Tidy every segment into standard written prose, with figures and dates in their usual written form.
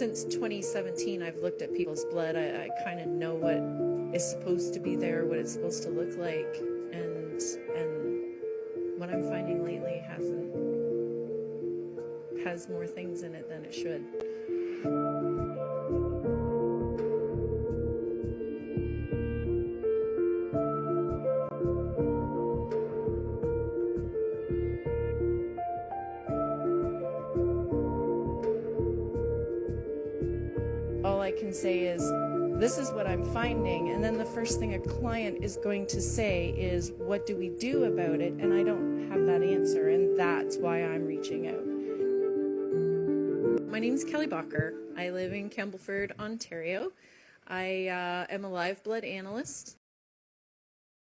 since 2017, I've looked at people's blood. I kind of know what is supposed to be there, what it's supposed to look like, and what I'm finding lately has more things in it than it should. All I can say is, this is what I'm finding, and then the first thing a client is going to say is, what do we do about it? And I don't have that answer, and that's why I'm reaching out. My name is Kelly Bachor. I live in Campbellford, Ontario. I am a live blood analyst.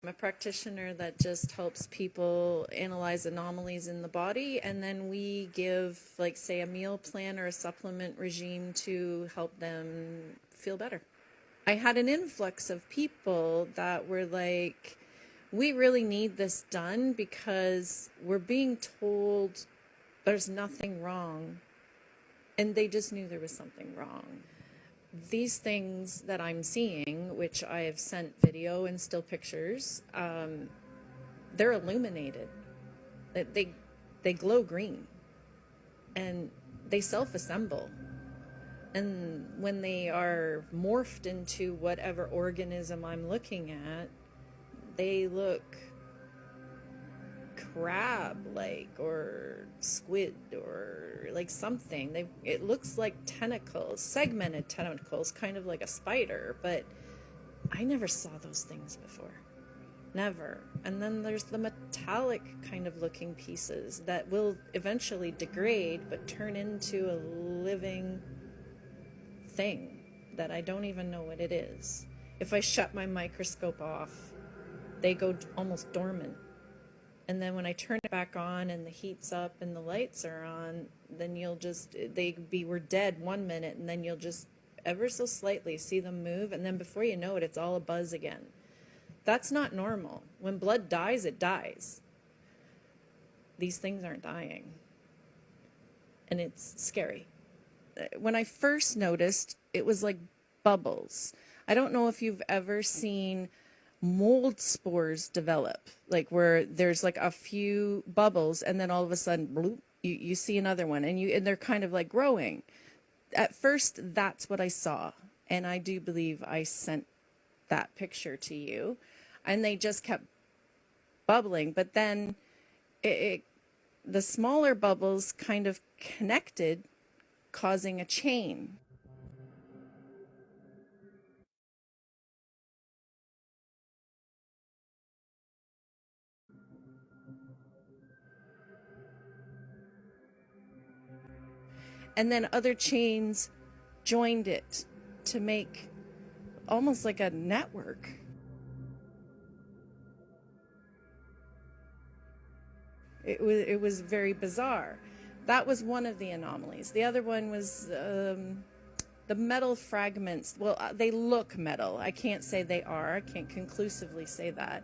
I'm a practitioner that just helps people analyze anomalies in the body, and then we give, like, say, a meal plan or a supplement regime to help them feel better. I had an influx of people that were like, we really need this done because we're being told there's nothing wrong, and they just knew there was something wrong. These things that I'm seeing, which I have sent video and still pictures, they're illuminated. They glow green, and they self-assemble. And when they are morphed into whatever organism I'm looking at, they look crab-like or squid or like something. It looks like tentacles, segmented tentacles, kind of like a spider, but I never saw those things before. Never. And then there's the metallic kind of looking pieces that will eventually degrade but turn into a living thing that I don't even know what it is. If I shut my microscope off, they go almost dormant. And then when I turn it back on and the heat's up and the lights are on, then we're dead 1 minute, and then you'll just ever so slightly see them move, and then before you know it, it's all a buzz again. That's not normal. When blood dies, it dies. These things aren't dying. And it's scary. When I first noticed, it was like bubbles. I don't know if you've ever seen mold spores develop, like where there's like a few bubbles and then all of a sudden bloop, you see another one, and they're kind of like growing. At first, that's what I saw, and I do believe I sent that picture to you, and they just kept bubbling. But then the smaller bubbles kind of connected, causing a chain. And then other chains joined it to make almost like a network. It was very bizarre. That was one of the anomalies. The other one was the metal fragments. Well, they look metal. I can't say they are. I can't conclusively say that.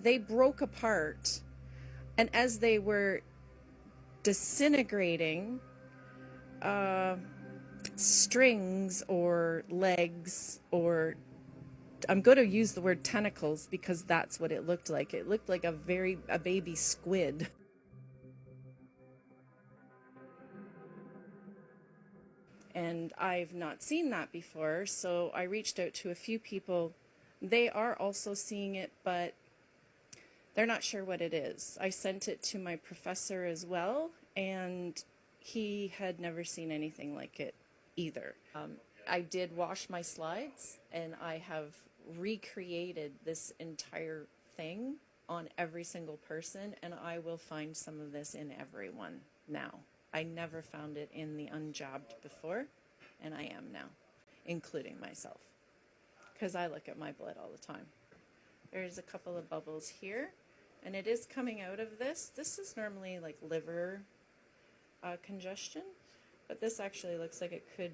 They broke apart, and as they were disintegrating, strings or legs, or I'm going to use the word tentacles because that's what it looked like. It looked like a baby squid. And I've not seen that before, so I reached out to a few people. They are also seeing it, but they're not sure what it is. I sent it to my professor as well, and he had never seen anything like it either. I did wash my slides, and I have recreated this entire thing on every single person, and I will find some of this in everyone now. I never found it in the unjabbed before, and I am now, including myself, because I look at my blood all the time. There's a couple of bubbles here, and it is coming out of this. This is normally like liver congestion, but this actually looks like it could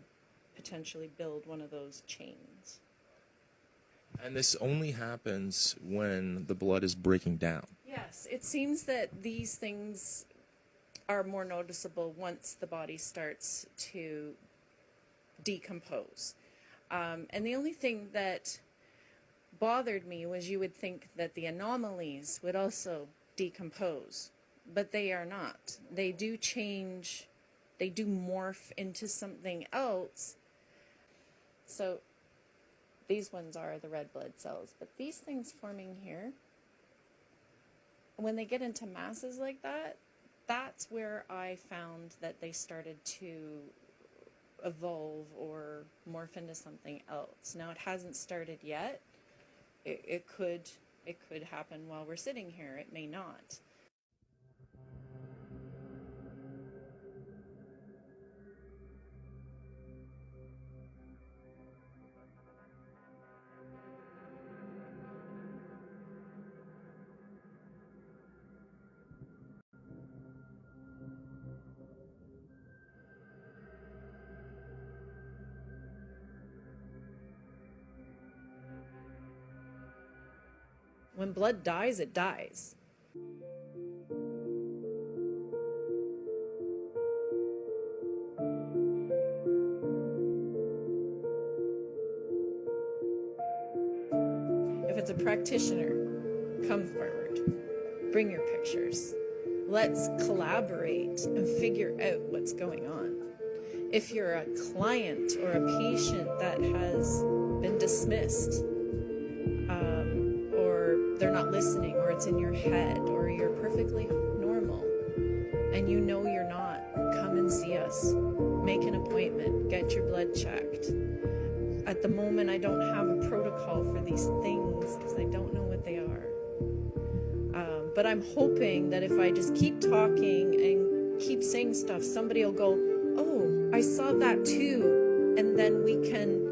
potentially build one of those chains. And this only happens when the blood is breaking down. Yes, it seems that these things are more noticeable once the body starts to decompose. And the only thing that bothered me was you would think that the anomalies would also decompose, but they are not. They do change, they do morph into something else. So these ones are the red blood cells, but these things forming here, when they get into masses like that, that's where I found that they started to evolve or morph into something else. Now it hasn't started yet. It could happen while we're sitting here. It may not. When blood dies, it dies. If it's a practitioner, come forward. Bring your pictures. Let's collaborate and figure out what's going on. If you're a client or a patient that has been dismissed, or they're not listening, or it's in your head, or you're perfectly normal and you know you're not, come and see us. Make an appointment. Get your blood checked. At the moment, I don't have a protocol for these things because I don't know what they are. But I'm hoping that if I just keep talking and keep saying stuff, somebody will go, oh, I saw that too. And then we can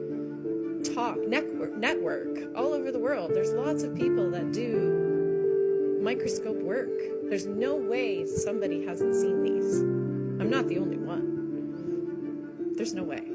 talk, network all over the world. There's lots of people that do microscope work. There's no way somebody hasn't seen these. I'm not the only one. There's no way.